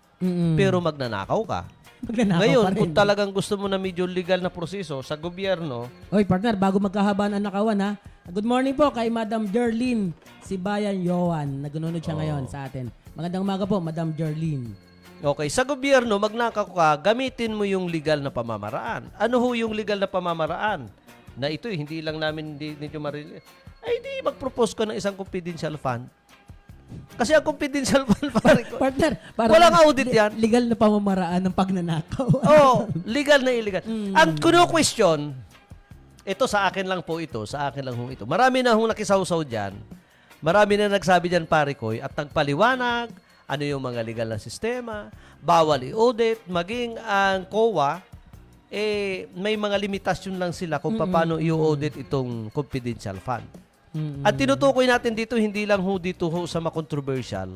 pero magnanakaw ka. Ngayon, kung talagang gusto mo na medyo legal na proseso sa gobyerno. Oy, partner, bago magkahabaan ang nakawan ha. Good morning po kay Madam Jerlyn Sibayan Yohan. Nagununod siya ngayon sa atin. Magandang umaga po, Madam Jerlyn. Okay, sa gobyerno, magnakaw ka, gamitin mo yung legal na pamamaraan. Ano ho yung legal na pamamaraan? Na ito, hindi lang namin hindi marinig. Ay, di, mag-propose ka ng isang confidential fund. Kasi ang confidential fund, pare ko, partner, walang audit yan. Legal na pamamaraan ng pagnanakaw. Legal na illegal. Ang kuno-question, ito sa akin lang po ito, sa akin lang ho ito. Marami na hong nakisawsaw dyan. Marami na nagsabi dyan, pare ko, at nagpaliwanag, ano yung mga legal na sistema, bawal i-audit, maging ang COA, may mga limitasyon lang sila kung paano i-audit itong confidential fund. At tinutukoy natin dito, hindi lang ho dito ho sa ma-controversial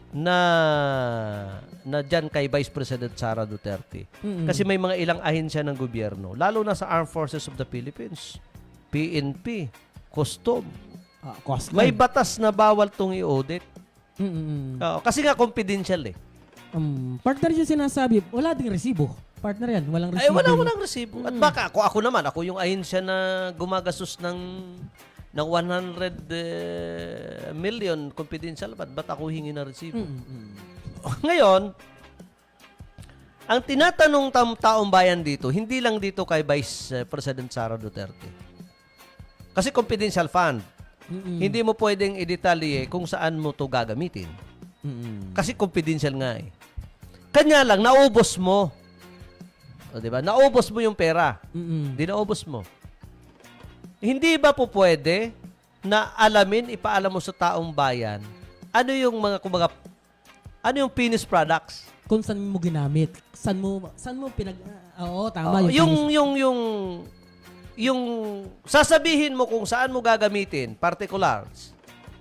na dyan kay Vice President Sara Duterte. Kasi may mga ilang ahensya ng gobyerno, lalo na sa Armed Forces of the Philippines, PNP, Custom. May batas na bawal tong i-audit. Kasi nga confidential eh. Partner yung sinasabi, wala ding resibo. Partner yan, walang resibo. Ay, walang resibo. At baka ako naman, ako yung ahensya na gumagastos ng 100 million confidential, ba't ako hingi na resibo? Ngayon, ang tinatanong taong bayan dito, hindi lang dito kay Vice President Sara Duterte. Kasi confidential fund. Hindi mo pwedeng i-detalye kung saan mo to gagamitin. Kasi confidential nga eh. Kanya lang, naubos mo. O, diba? Naubos mo yung pera. Hindi naubos mo. Hindi ba po pwede na ipaalam mo sa taong bayan, ano yung mga, kumbaga, ano yung finished products? Kung saan mo ginamit. Saan mo tama. Yung sasabihin mo kung saan mo gagamitin, particulars.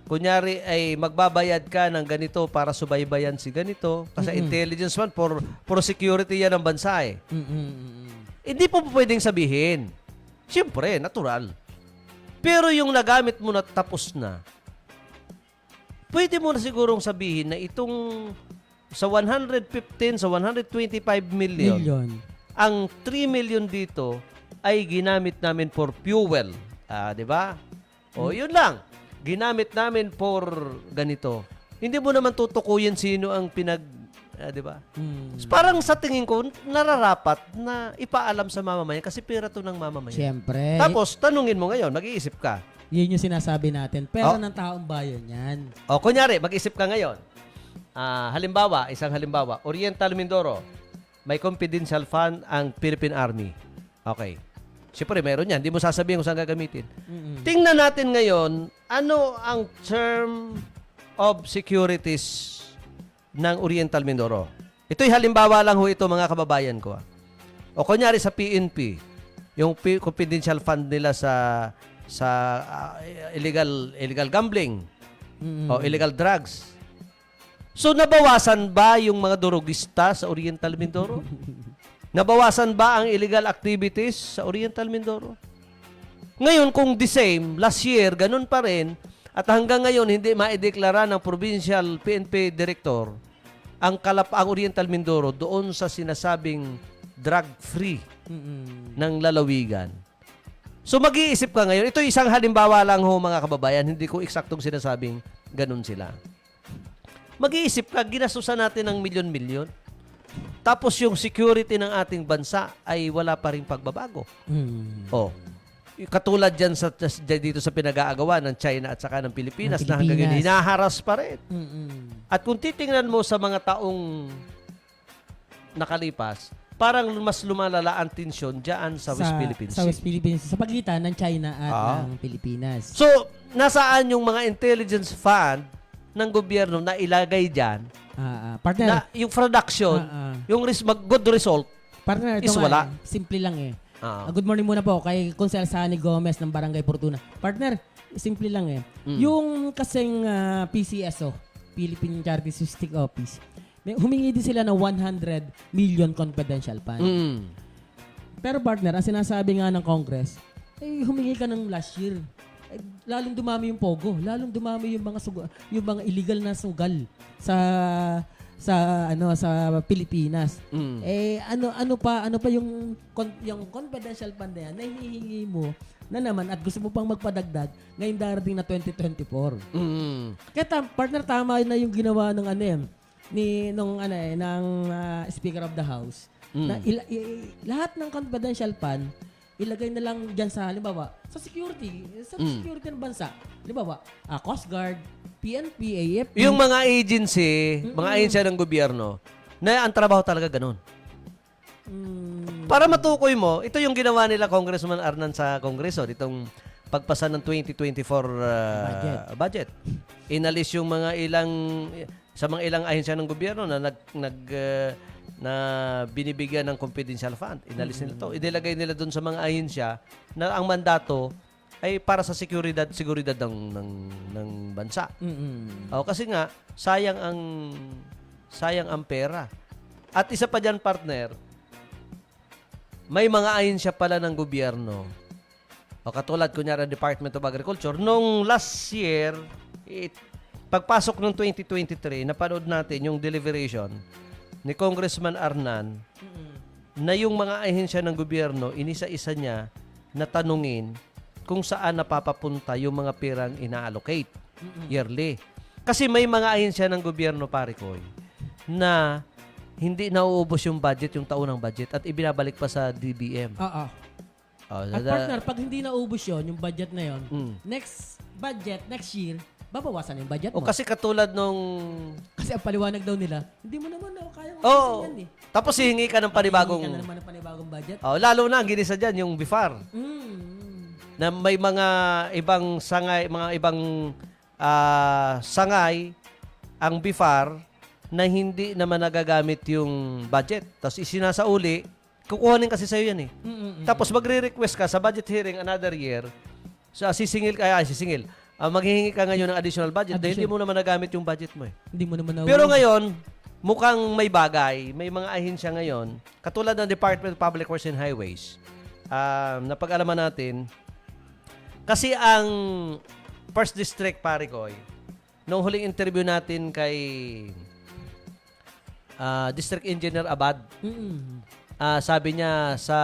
Kunyari ay magbabayad ka ng ganito para subaybayan si ganito. Kasi intelligence man, for security yan ng bansa eh. Hindi po pwedeng sabihin. Siyempre, natural. Pero yung nagamit mo na tapos na, pwede mo na sigurong sabihin na itong sa 115, sa 125 million, ang 3 million dito ay ginamit namin for fuel. Di ba? O, yun lang. Ginamit namin for ganito. Hindi mo naman tutukuyin sino ang di ba? Parang sa tingin ko, nararapat na ipaalam sa mamamayan kasi pera to ng mamamayan. Siyempre. Tapos, tanungin mo ngayon, mag-iisip ka. Yun yung sinasabi natin. Pera ng taong bayan yan. O, kunyari, mag-isip ka ngayon. Isang halimbawa, Oriental Mindoro, may confidential fund ang Philippine Army. Okay. Siyempre, meron yan. Hindi mo sasabihin kung saan gagamitin. Tingnan natin ngayon, ano ang term of securities ng Oriental Mindoro. Ito'y halimbawa lang ho ito, mga kababayan ko. O kunyari sa PNP, yung confidential fund nila sa illegal gambling o illegal drugs. So, nabawasan ba yung mga durugista sa Oriental Mindoro? Nabawasan ba ang illegal activities sa Oriental Mindoro? Ngayon, kung the same, last year, ganun pa rin, at hanggang ngayon, hindi maideklara ng provincial PNP director ang Oriental Mindoro doon sa sinasabing drug-free Mm-mm. ng lalawigan. So mag-iisip ka ngayon, ito isang halimbawa lang ho mga kababayan, hindi ko eksaktong sinasabing ganun sila. Mag-iisip ka, ginastusan natin ng milyon-milyon. Tapos yung security ng ating bansa ay wala pa ring pagbabago. Mm. Oh. Katulad dyan dito sa pinag-aagawa ng China at saka ng Pilipinas, na hanggang ngayon, hinaharas pa rin. Mm-mm. At kung titingnan mo sa mga taong nakalipas, parang mas lumalala ang tensyon dyan sa West Philippines Sa Sea. West Philippines, sa pagitan ng China at ng Pilipinas. So, nasaan yung mga intelligence fund ng gobyerno na ilagay dyan Partner, na yung production, yung good result, partner, ito is nga, wala. simple lang eh. Ah. Good morning muna po kay Consel Sani Gomez ng Barangay Fortuna. Partner, simple lang eh. Yung kasing PCSO, Philippine Charity Statistics Office, humingi din sila ng 100 million confidential fund. Pero partner, ang sinasabi nga ng Congress, humingi ka ng last year. Lalong dumami yung pogo, lalong dumami yung mga illegal na sugal sa Pilipinas. Ano pa yung confidential fund na yan na hinihingi mo na naman at gusto mo pang magpadagdag ngayong darating na 2024. Kaya partner, tama na yung ginawa ng ng Speaker of the House na lahat ng confidential fund ilagay na lang dyan sa, halimbawa, sa security ng bansa. Halimbawa, Coast Guard, PNP, AFP. Yung mga agency, mga ahensya ng gobyerno, na ang trabaho talaga ganun. Para matukoy mo, ito yung ginawa nila Congressman Arnan sa Kongreso, itong pagpasa ng 2024 budget. Inalis yung mga ilang ahensya ng gobyerno na na binibigyan ng confidential fund. Inalis nila to. Inilagay nila doon sa mga ahensya na ang mandato ay para sa seguridad ng bansa. Kasi nga sayang ang pera. At isa pa diyan, partner, may mga ahensya pala ng gobyerno. Katulad kunyari Department of Agriculture nung last year, pagpasok ng 2023, napanood natin yung deliberation ni Congressman Arnan na yung mga ahensya ng gobyerno, inisa-isa niya na tanungin kung saan napapapunta yung mga pirang ina-allocate yearly. Kasi may mga ahensya ng gobyerno, pare ko, na hindi nauubos yung budget, yung taunang budget, at ibinabalik pa sa DBM. At partner, pag hindi naubos yun, yung budget na yun, next year, babawasan yung budget mo. Kasi katulad nung... Kasi ang paliwanag daw nila, hindi mo naman kayang yan eh. Tapos hihingi ka ng panibagong... Hihingi ka na naman ng panibagong budget. Lalo na, ang ginisa dyan, yung BIFAR. Na may mga ibang sangay, sangay ang BIFAR na hindi naman nagagamit yung budget. Tapos isinasauli, kukuhanin kasi sa'yo yan eh. Tapos magre-request ka sa budget hearing another year, maghihingi ka ngayon ng additional budget dahil hindi mo naman nagamit yung budget mo eh. Hindi mo naman Pero ngayon, mukhang may bagay, may mga ahensya ngayon, katulad ng Department of Public Works and Highways, napag-alaman natin, kasi ang First District, pare ko, nung huling interview natin kay District Engineer Abad, sabi niya sa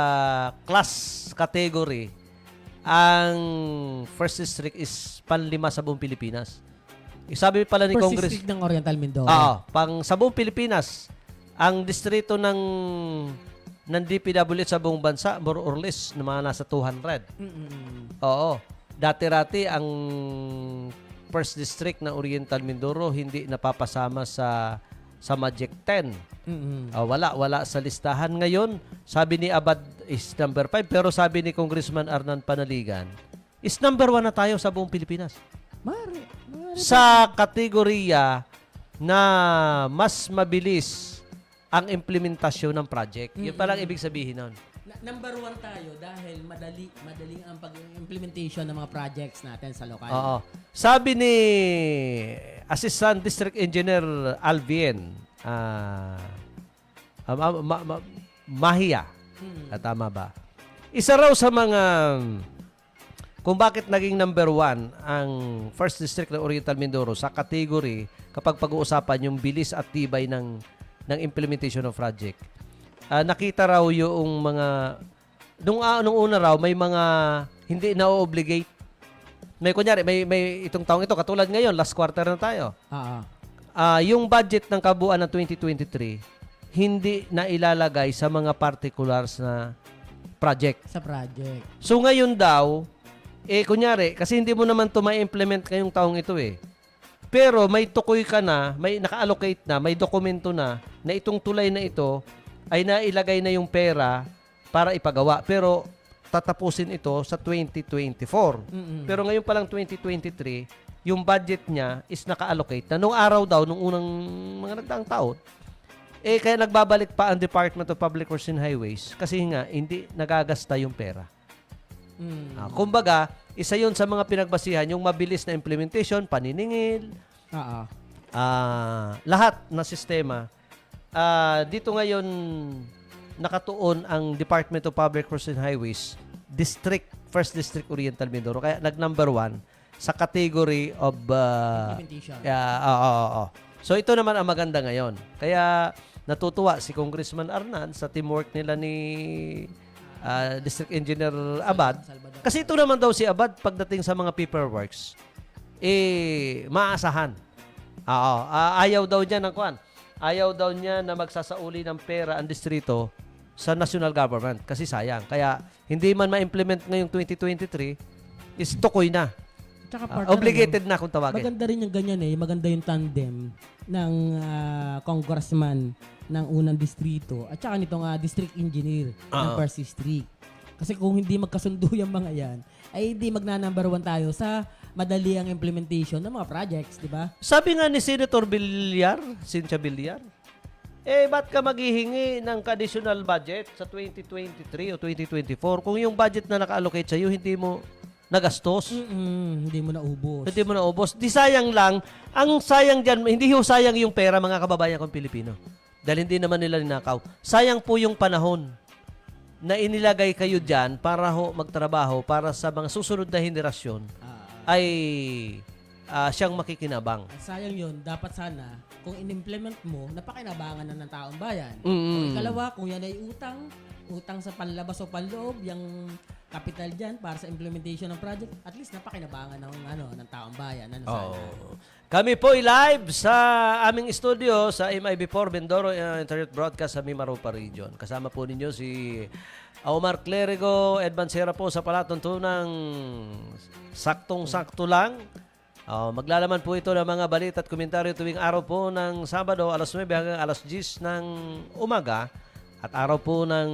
class category, ang First District is panlima sa buong Pilipinas. Sabi pala ni First Congress... District ng Oriental Mindoro. Sa buong Pilipinas, ang distrito ng DPWH sa buong bansa, more or less, na mga nasa 200. Oo. Dati-rati, ang First District ng Oriental Mindoro hindi napapasama sa Magic 10. Wala sa listahan. Ngayon, sabi ni Abad is number 5, pero sabi ni Congressman Arnan Panaligan, is number 1 na tayo sa buong Pilipinas. Mare. Sa kategorya na mas mabilis ang implementasyon ng project. Yun palang ibig sabihin nun. Number 1 tayo dahil madaling ang pag-implementation ng mga projects natin sa lokal. Oo. Sabi ni Assistant District Engineer Alvin Mahia, tama ba? Isa raw sa mga kung bakit naging number 1 ang First District ng Oriental Mindoro sa category kapag pag-uusapan yung bilis at tibay ng implementation of project. Nakita raw yung mga nung una raw may mga hindi na-obligate. May kunyari may itong taong ito katulad ngayon last quarter na tayo. Yung budget ng kabuuan ng 2023 hindi na ilalagay sa mga particulars na project. Sa project. So ngayon daw, kunyari, kasi hindi mo naman ito ma-implement ngayong taong ito Pero may tukoy ka na, may naka-allocate na, may dokumento na itong tulay na ito ay nailagay na yung pera para ipagawa. Pero tatapusin ito sa 2024. Pero ngayon pa lang 2023, yung budget niya is naka-allocate na. Nung araw daw, nung unang mga nagdaang taon, kaya nagbabalik pa ang Department of Public Works and Highways kasi nga hindi nagagasta yung pera. Kumbaga, isa yun sa mga pinagbasihan, yung mabilis na implementation, paniningil, lahat na sistema. Dito ngayon, nakatuon ang Department of Public Works and Highways, First District Oriental Mindoro. Kaya nag-number 1 sa category of Implementation. So ito naman ang maganda ngayon. Kaya natutuwa si Congressman Arnan sa teamwork nila ni District Engineer Abad. Kasi ito naman daw si Abad pagdating sa mga paperworks, maasahan. Ayaw daw niya ng kwan. Ayaw daw niya na magsasauli ng pera ang distrito sa national government kasi sayang. Kaya hindi man ma-implement ngayong 2023, is tukoy na. Tsaka partner, Obligated na kung tawagin. maganda rin yung ganyan maganda yung tandem ng congressman ng unang distrito at saka nitong district engineer ng First District. Kasi kung hindi magkasundo yung mga yan, ay hindi magna-number 1 tayo sa madali ang implementation ng mga projects, di ba? Sabi nga ni Senator Cynthia Villar, ba't ka maghihingi ng additional budget sa 2023 o 2024 kung yung budget na naka-allocate sa'yo, hindi mo nagastos? Hindi mo naubos. Hindi mo naubos. Di sayang lang. Ang sayang dyan, hindi ho sayang yung pera, mga kababayan kong Pilipino. Dahil hindi naman nila ninakaw. Sayang po yung panahon na inilagay kayo dyan para ho magtrabaho para sa mga susunod na henerasyon ay siyang makikinabang. Sayang yun. Dapat sana, kung in-implement mo, napakinabangan na ng taong bayan. Mm-mm. Ikalawa, kung yan ay utang sa panlabas o panloob, yung capital dyan para sa implementation ng project, at least napakinabangan ng taong bayan. Sana. Kami po live sa aming studio sa MIB4 Mindoro Internet Broadcast sa Mimaropa Region. Kasama po ninyo si Omar Clerigo, Edmancera po sa palatuntunang saktong-sakto lang. Maglalaman po ito ng mga balita at komentaryo tuwing araw po ng Sabado, alas 9 hanggang alas 10 ng umaga at araw po ng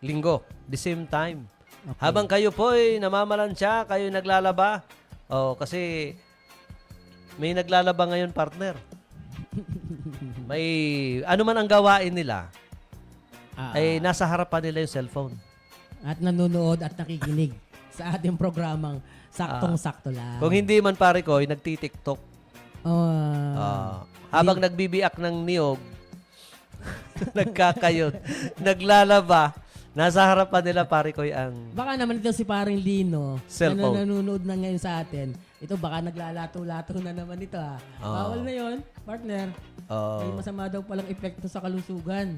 Linggo, the same time. Okay. Habang kayo po ay namamalansya, kayo naglalaba. Kasi may naglalaba ngayon, partner. May ano man ang gawain nila, ay nasa harapan nila yung cellphone. At nanonood at nakikinig sa ating programang Saktong-Sakto Lang. Kung hindi man pare ko, ay nagti-TikTok. Habang nagbibiak ng niyog, nagkakayod, naglalaba, nasa harapan nila pare ko ang baka naman ito si paring Lino cellphone. na nanonood na ngayon sa atin. Ito baka naglalato-lato na naman ito Bawal na yon, partner. May masama daw palang epekto sa kalusugan.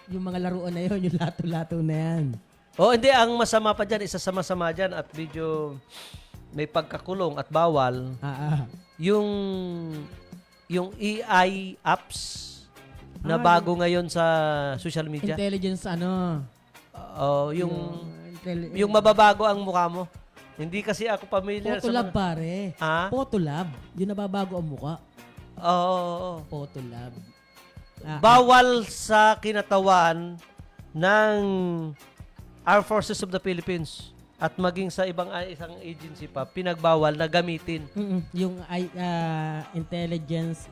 Yung mga laruan na yon, yung lato-lato na yan. Hindi. Ang masama pa dyan, isa sa masama dyan at medyo may pagkakulong at bawal, yung AI apps na bago ngayon sa social media. Intelligence yung mababago ang mukha mo. Hindi kasi ako familiar Photolab, pare. Photolab. Yung nababago ang mukha. Photolab. Bawal sa kinatawan ng Armed Forces of the Philippines at maging sa isang agency pa, pinagbawal na gamitin. Yung intelligence.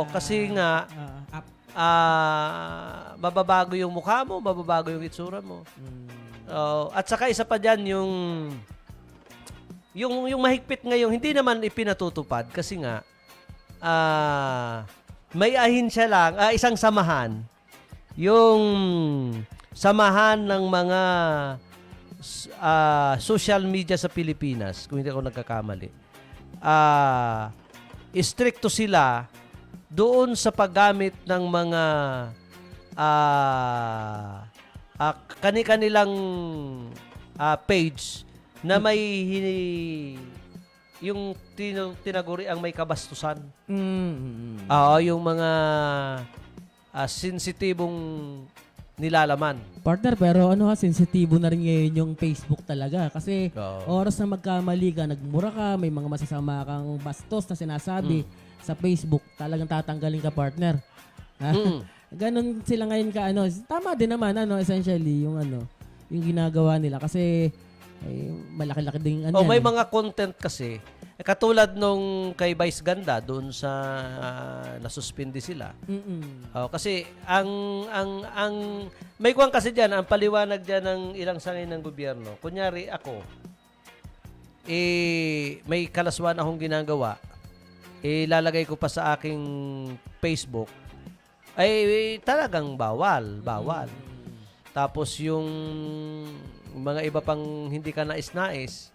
Kasi nga, mababago yung mukha mo, mababago yung itsura mo. At saka isa pa dyan, yung mahigpit ngayon, hindi naman ipinatutupad kasi nga, may ahinsya lang, isang samahan, yung samahan ng mga social media sa Pilipinas, kung hindi ako nagkakamali, stricto sila doon sa paggamit ng mga kani-kanilang page na may yung tinaguri ang may kabastusan. Yung mga sensitibong nilalaman. Partner, pero ano sensitibo na rin ngayon yung Facebook talaga. Kasi Oo. oras na magkamali ka, nagmura ka, may mga masasama kang bastos na sinasabi sa Facebook, talagang tatanggalin ka, partner. Ganon sila ngayon ka, tama din naman, essentially, yung yung ginagawa nila. Kasi, malaki-laki din, may mga content kasi, katulad nung kay Vice Ganda, doon sa nasuspindi sila. Kasi, may kuwang kasi dyan, ang paliwanag dyan ng ilang sangay ng gobyerno. Kunyari ako, may kalaswan akong ginagawa, lalagay ko pa sa aking Facebook, ay talagang bawal. Tapos yung mga iba pang hindi ka nais-nais,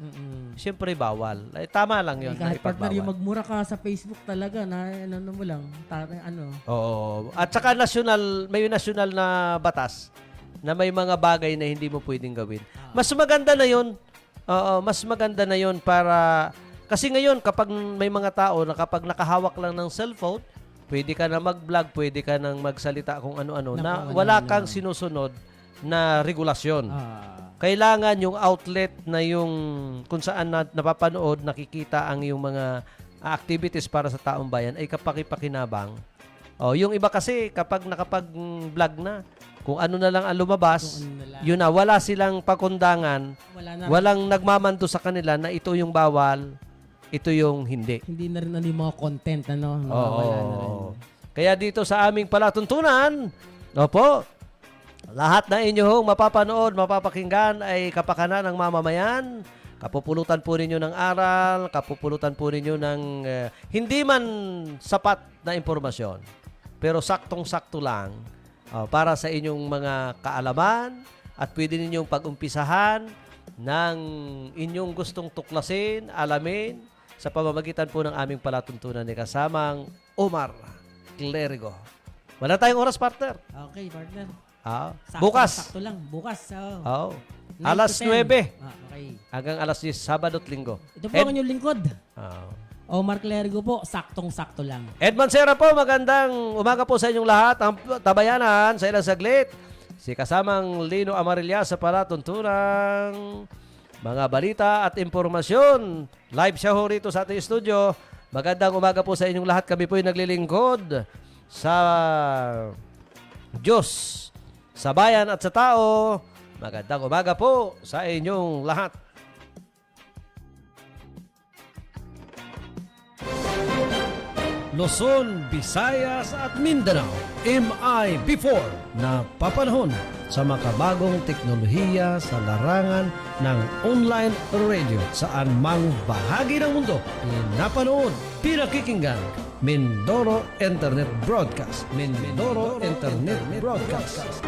siyempre bawal. Tama lang yun. Kahit partner, ipagbawal. yung magmura ka sa Facebook talaga, na ano mo lang, Oo. At saka may national na batas na may mga bagay na hindi mo pwedeng gawin. Mas maganda na yun. Mas maganda na yun para... Kasi ngayon, kapag may mga tao na kapag nakahawak lang ng cellphone, pwede ka na mag-vlog, pwede ka nang magsalita kung ano-ano, na wala kang sinusunod na regulasyon. Kailangan yung outlet na yung kung saan napapanood, nakikita ang yung mga activities para sa taong bayan ay kapakipakinabang. Yung iba kasi kapag nakapag-vlog na, kung ano na lang ang lumabas, yun na, wala silang pakundangan, walang nagmamanto sa kanila na ito yung bawal, ito yung hindi. Hindi na rin yung mga content, wala na rin. Kaya dito sa aming palatuntunan, lahat na inyong mapapanood, mapapakinggan ay kapakanan ng mamamayan. Kapupulutan po ninyo ng aral, kapupulutan po ninyo ng hindi man sapat na impormasyon, pero saktong-sakto lang para sa inyong mga kaalaman at pwede ninyong pag-umpisahan ng inyong gustong tuklasin, alamin sa pamamagitan po ng aming palatuntunan ni kasamang Omar Clerigo. Wala tayong oras, partner. Okay, partner. Bukas. Sakto lang. Bukas. Alas 9. 9 to 10. Okay. Hanggang alas 10, Sabado at Linggo. Ito po ang inyong lingkod. Omar Clerigo po, saktong-sakto lang. Edmond Serra po, magandang umaga po sa inyong lahat. Ang tabayanan sa ilang saglit. Si kasamang Lino Amarilla sa palatuntunang mga balita at impormasyon. Live siya ho rito sa ating studio. Magandang umaga po sa inyong lahat. Kami po ay naglilingkod sa Diyos, sa bayan at sa tao. Magandang umaga po sa inyong lahat. Luzon, Visayas at Mindanao. MI before na papanahon sa makabagong teknolohiya sa larangan ng online radio saan mang bahagi ng mundo pinapanood, pinakikinggan. Mindoro Internet Broadcast. Mindoro Internet Broadcast.